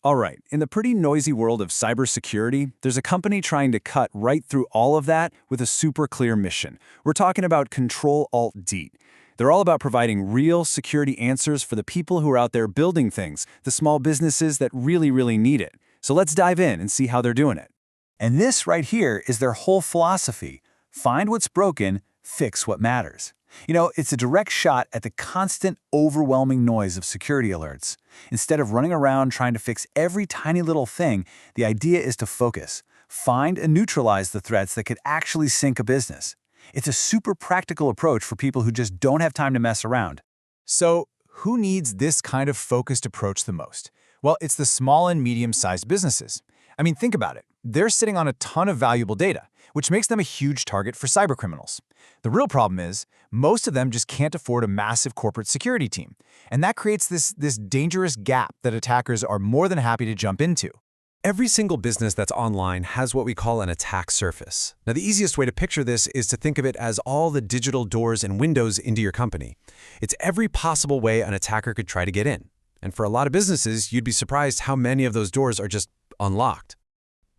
All right, in the pretty noisy world of cybersecurity, there's a company trying to cut right through all of that with a super clear mission. We're talking about CtrlAltDet. They're all about providing real security answers for the people who are out there building things, the small businesses that really need it. So let's dive in and see how they're doing it. And this right here is their whole philosophy. Find what's broken, fix what matters. You know, it's a direct shot at the constant, overwhelming noise of security alerts. Instead of running around trying to fix every tiny little thing, the idea is to focus. Find and neutralize the threats that could actually sink a business. It's a super practical approach for people who just don't have time to mess around. So, who needs this kind of focused approach the most? Well, it's the small and medium-sized businesses. I mean, think about it. They're sitting on a ton of valuable data, which makes them a huge target for cybercriminals. The real problem is, most of them just can't afford a massive corporate security team, and that creates this dangerous gap that attackers are more than happy to jump into. Every single business that's online has what we call an attack surface. Now, the easiest way to picture this is to think of it as all the digital doors and windows into your company. It's every possible way an attacker could try to get in. And for a lot of businesses, you'd be surprised how many of those doors are just unlocked.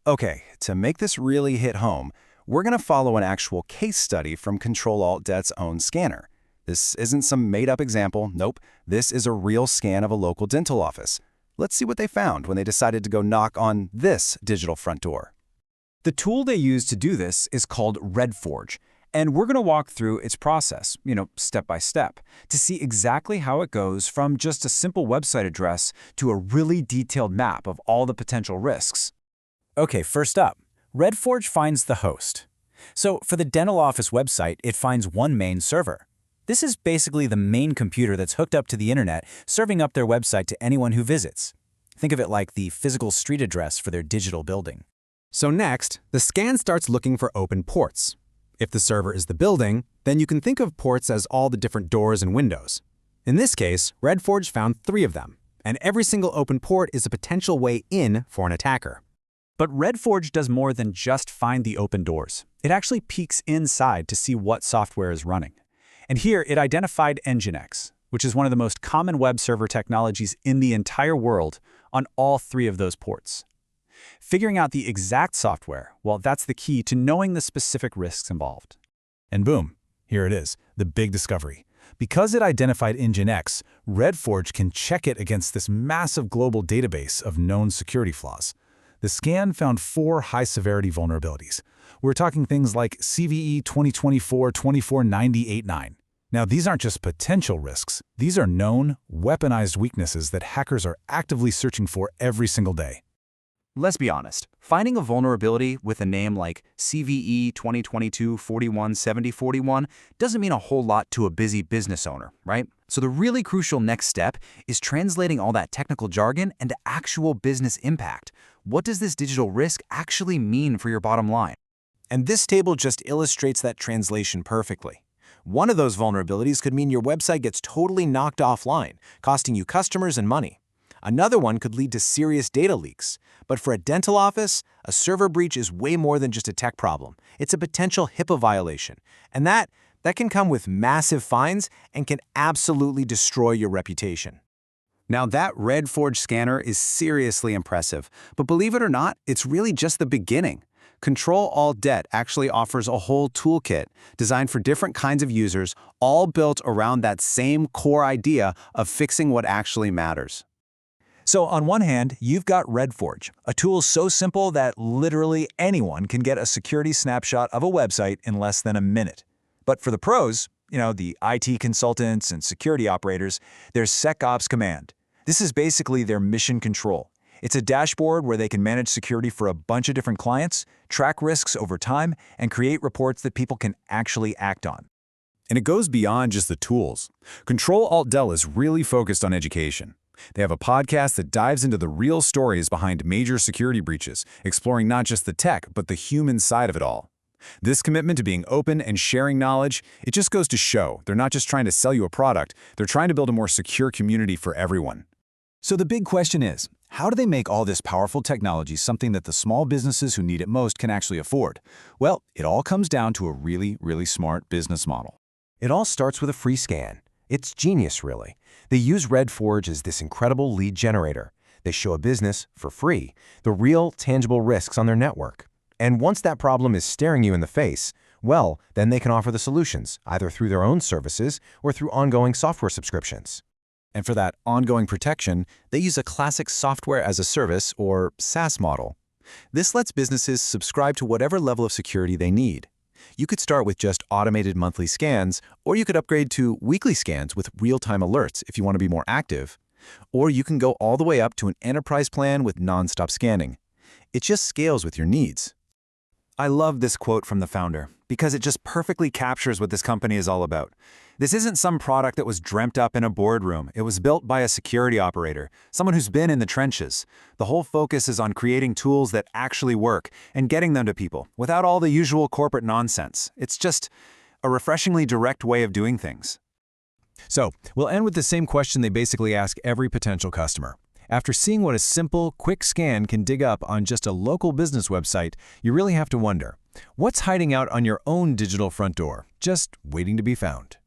Okay, to make this really hit home, we're going to follow an actual case study from CtrlAltDet's own scanner. This isn't some made-up example. Nope, this is a real scan of a local dental office. Let's see what they found when they decided to go knock on this digital front door. The tool they use to do this is called RedForge, and we're going to walk through its process, step by step, to see exactly how it goes from just a simple website address to a really detailed map of all the potential risks. Okay, first up, RedForge finds the host. So for the dental office website, it finds one main server. This is basically the main computer that's hooked up to the internet, serving up their website to anyone who visits. Think of it like the physical street address for their digital building. So next, the scan starts looking for open ports. If the server is the building, then you can think of ports as all the different doors and windows. In this case, RedForge found 3 of them, and every single open port is a potential way in for an attacker. But RedForge does more than just find the open doors. It actually peeks inside to see what software is running. And here it identified Nginx, which is one of the most common web server technologies in the entire world, on all 3 of those ports. Figuring out the exact software, well, that's the key to knowing the specific risks involved. And boom, here it is, the big discovery. Because it identified Nginx, RedForge can check it against this massive global database of known security flaws. The scan found 4 high-severity vulnerabilities. We're talking things like CVE 2024-249089. Now, these aren't just potential risks. These are known, weaponized weaknesses that hackers are actively searching for every single day. Let's be honest, finding a vulnerability with a name like CVE 2022-417041 doesn't mean a whole lot to a busy business owner, right? So the really crucial next step is translating all that technical jargon into actual business impact. What does this digital risk actually mean for your bottom line? And this table just illustrates that translation perfectly. One of those vulnerabilities could mean your website gets totally knocked offline, costing you customers and money. Another one could lead to serious data leaks. But for a dental office, a server breach is way more than just a tech problem. It's a potential HIPAA violation. And that can come with massive fines and can absolutely destroy your reputation. Now, that RedForge scanner is seriously impressive. But believe it or not, it's really just the beginning. CtrlAltDet actually offers a whole toolkit designed for different kinds of users, all built around that same core idea of fixing what actually matters. So on one hand, you've got RedForge, a tool so simple that literally anyone can get a security snapshot of a website in less than a minute. But for the pros, the IT consultants and security operators, there's SecOps Command. This is basically their mission control. It's a dashboard where they can manage security for a bunch of different clients, track risks over time, and create reports that people can actually act on. And it goes beyond just the tools. CtrlAltDet is really focused on education. They have a podcast that dives into the real stories behind major security breaches, exploring not just the tech, but the human side of it all. This commitment to being open and sharing knowledge, it just goes to show they're not just trying to sell you a product, they're trying to build a more secure community for everyone. So the big question is, how do they make all this powerful technology something that the small businesses who need it most can actually afford? Well, it all comes down to a really smart business model. It all starts with a free scan. It's genius, really. They use RedForge as this incredible lead generator. They show a business, for free, the real, tangible risks on their network. And once that problem is staring you in the face, well, then they can offer the solutions, either through their own services or through ongoing software subscriptions. And for that ongoing protection, they use a classic software as a service, or SaaS model. This lets businesses subscribe to whatever level of security they need. You could start with just automated monthly scans, or you could upgrade to weekly scans with real-time alerts if you want to be more active. Or you can go all the way up to an enterprise plan with non-stop scanning. It just scales with your needs. I love this quote from the founder because it just perfectly captures what this company is all about. This isn't some product that was dreamt up in a boardroom. It was built by a security operator, someone who's been in the trenches. The whole focus is on creating tools that actually work and getting them to people without all the usual corporate nonsense. It's just a refreshingly direct way of doing things. So, we'll end with the same question they basically ask every potential customer. After seeing what a simple, quick scan can dig up on just a local business website, you really have to wonder, what's hiding out on your own digital front door, just waiting to be found?